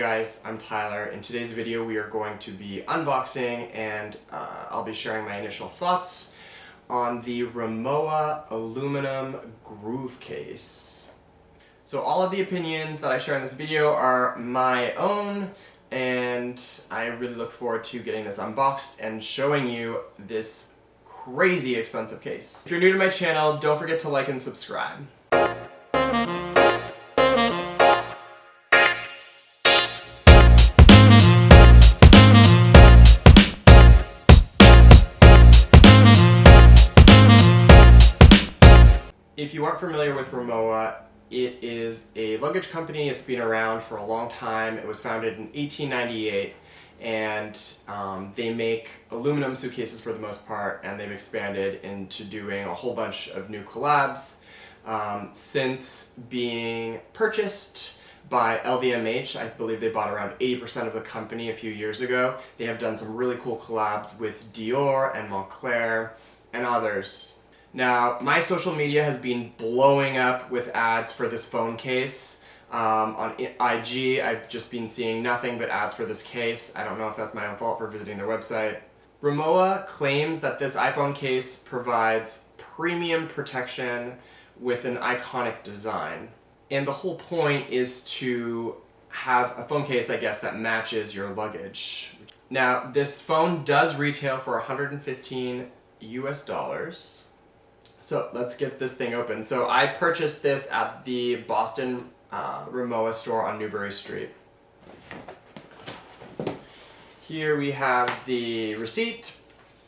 Hey guys, I'm Tyler. In today's video we are going to be unboxing and I'll be sharing my initial thoughts on the Rimowa Aluminum Groove Case. So all of the opinions that I share in this video are my own, and I really look forward to getting this unboxed and showing you this crazy expensive case. If you're new to my channel, don't forget to like and subscribe. If you aren't familiar with Rimowa, it is a luggage company. It's been around for a long time. It was founded in 1898, and they make aluminum suitcases for the most part, and they've expanded into doing a whole bunch of new collabs. Since being purchased by LVMH, I believe they bought around 80% of the company a few years ago. They have done some really cool collabs with Dior and Moncler and others. Now, my social media has been blowing up with ads for this phone case. On IG, I've just been seeing nothing but ads for this case. I don't know if that's my own fault for visiting their website. Rimowa claims that this iPhone case provides premium protection with an iconic design. And the whole point is to have a phone case, I guess, that matches your luggage. Now, this phone does retail for $115 US. So let's get this thing open. So I purchased this at the Boston Rimowa store on Newbury Street. Here we have the receipt,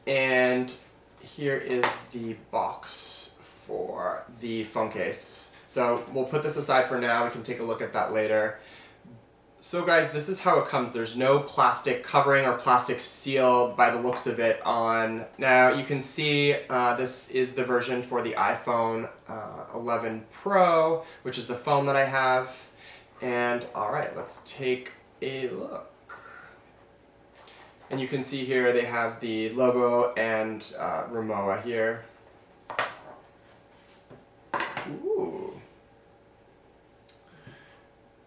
and here is the box for the phone case. So we'll put this aside for now. We can take a look at that later. So guys, this is how it comes. There's no plastic covering or plastic seal by the looks of it on. Now you can see this is the version for the iPhone 11 Pro, which is the phone that I have. And alright, let's take a look. And you can see here they have the logo and Rimowa here. Ooh.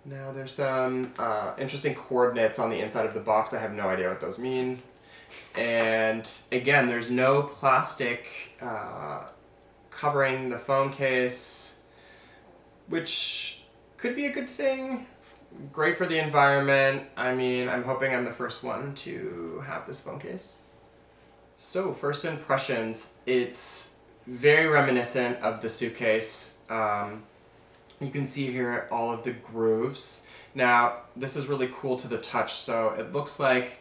Now there's some interesting coordinates on the inside of the box. I have no idea what those mean. And again, there's no plastic covering the phone case, which could be a good thing. Great for the environment. I mean, I'm hoping I'm the first one to have this phone case. So first impressions, it's very reminiscent of the suitcase. You can see here all of the grooves. Now, this is really cool to the touch, so it looks like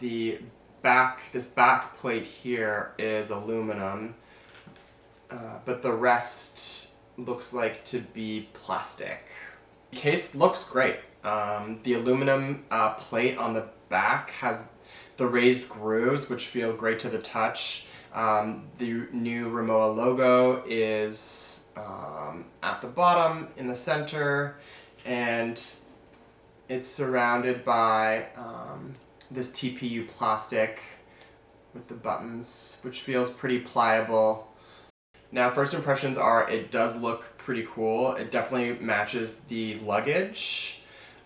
this back plate here is aluminum, but the rest looks like to be plastic. The case looks great. The aluminum plate on the back has the raised grooves, which feel great to the touch. The new Rimowa logo is at the bottom in the center, and it's surrounded by this TPU plastic with the buttons, which feels pretty pliable. Now, first impressions are it does look pretty cool. It definitely matches the luggage.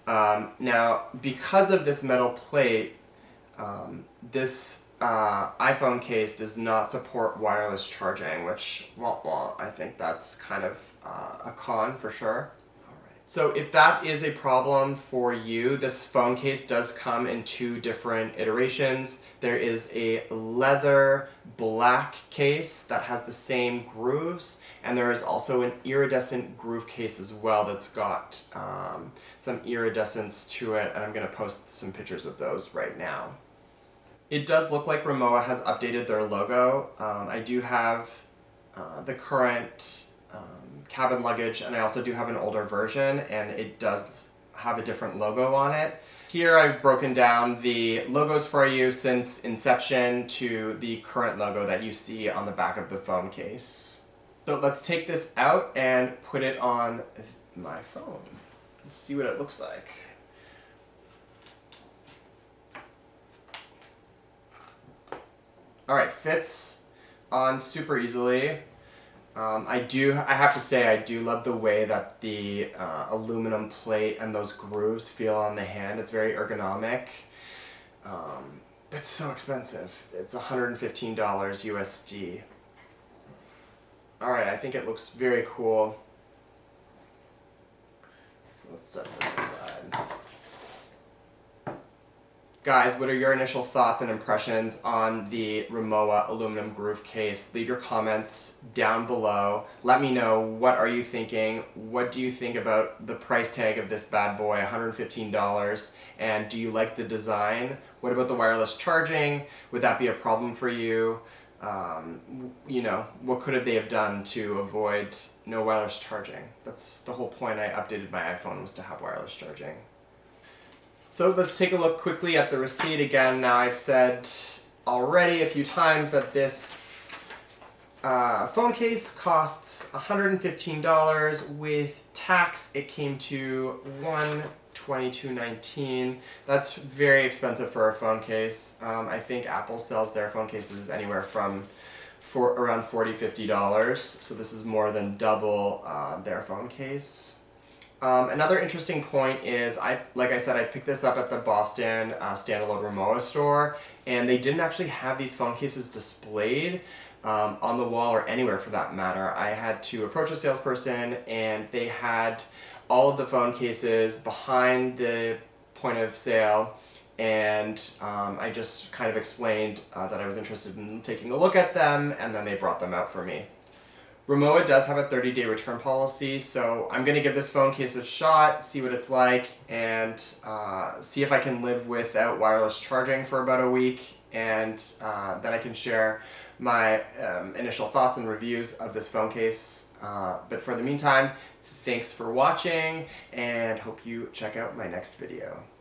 Now, because of this metal plate, this iPhone case does not support wireless charging, which, well, I think that's kind of a con for sure. Alright. So if that is a problem for you, this phone case does come in two different iterations. There is a leather black case that has the same grooves, and there is also an iridescent groove case as well that's got some iridescence to it, and I'm going to post some pictures of those right now. It does look like Rimowa has updated their logo. I do have the current cabin luggage, and I also do have an older version, and it does have a different logo on it. Here I've broken down the logos for you since inception to the current logo that you see on the back of the phone case. So let's take this out and put it on my phone. Let's see what it looks like. Alright, fits on super easily. I have to say, I do love the way that the aluminum plate and those grooves feel on the hand. It's very ergonomic. It's so expensive. It's $115 USD. Alright, I think it looks very cool. Let's set this aside. Guys, what are your initial thoughts and impressions on the Rimowa Aluminum Groove Case? Leave your comments down below. Let me know, what are you thinking? What do you think about the price tag of this bad boy, $115? And do you like the design? What about the wireless charging? Would that be a problem for you? You know, what could they have done to avoid no wireless charging? That's the whole point I updated my iPhone, was to have wireless charging. So let's take a look quickly at the receipt again. Now, I've said already a few times that this phone case costs $115. With tax, it came to $122.19. That's very expensive for a phone case. I think Apple sells their phone cases anywhere from around $40, $50. So this is more than double their phone case. Another interesting point is, like I said, I picked this up at the Boston standalone Rimowa store, and they didn't actually have these phone cases displayed on the wall or anywhere for that matter. I had to approach a salesperson, and they had all of the phone cases behind the point of sale, and I just kind of explained that I was interested in taking a look at them, and then they brought them out for me. Rimowa does have a 30-day return policy, so I'm going to give this phone case a shot, see what it's like, and see if I can live without wireless charging for about a week, and then I can share my initial thoughts and reviews of this phone case. But for the meantime, thanks for watching, and hope you check out my next video.